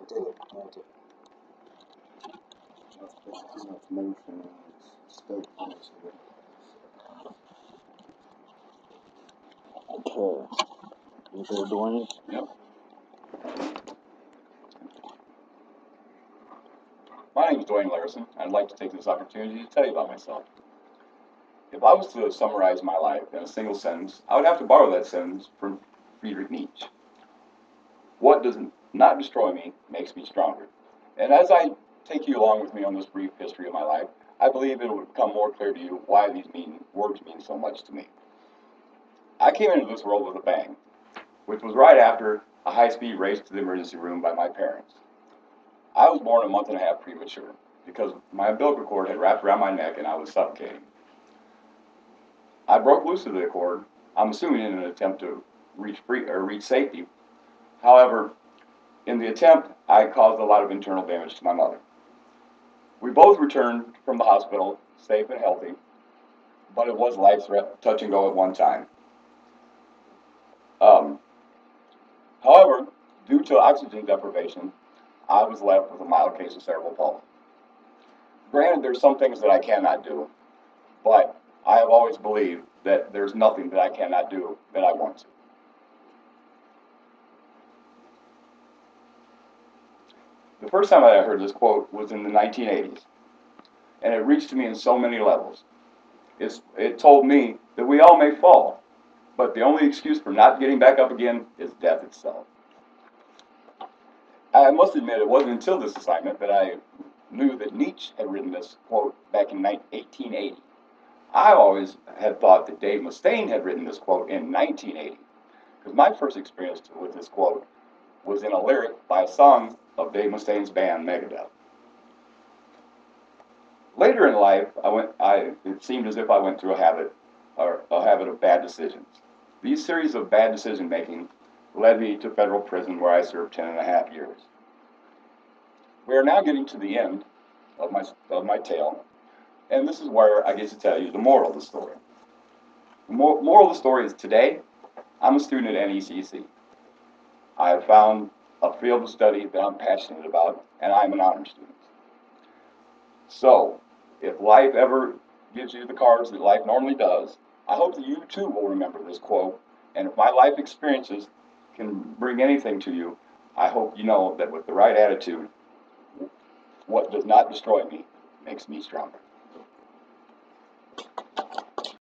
did. That's too much motion. It's still close here. Okay. You there, Duane? Yep. My name is Duane Larson, and I'd like to take this opportunity to tell you about myself. If I was to summarize my life in a single sentence, I would have to borrow that sentence from Friedrich Nietzsche. What does not destroy me makes me stronger. And as I take you along with me on this brief history of my life, I believe it will become more clear to you why these words mean so much to me. I came into this world with a bang, which was right after a high-speed race to the emergency room by my parents. I was born a month and a half premature because my umbilical cord had wrapped around my neck and I was suffocating. I broke loose of the cord, I'm assuming in an attempt to reach safety. However, in the attempt, I caused a lot of internal damage to my mother. We both returned from the hospital, safe and healthy, but it was life touch and go at one time. However, due to oxygen deprivation, I was left with a mild case of cerebral palsy. Granted, there's some things that I cannot do, but I have always believed that there's nothing that I cannot do that I want to. The first time I heard this quote was in the 1980s, and it reached me in so many levels. It told me that we all may fall, but the only excuse for not getting back up again is death itself. I must admit, it wasn't until this assignment that I knew that Nietzsche had written this quote back in 1880. I always had thought that Dave Mustaine had written this quote in 1980, because my first experience with this quote was in a lyric by a song of Dave Mustaine's band, Megadeth. Later in life, it seemed as if I went through a habit of bad decisions. These series of bad decision making led me to federal prison, where I served 10.5 years. We are now getting to the end of my tale, and this is where I get to tell you the moral of the story. The moral of the story is today, I'm a student at NECC. I have found a field of study that I'm passionate about, and I'm an honor student. So, if life ever gives you the cards that life normally does, I hope that you too will remember this quote, and if my life experiences can bring anything to you, I hope you know that with the right attitude, what does not destroy me makes me stronger.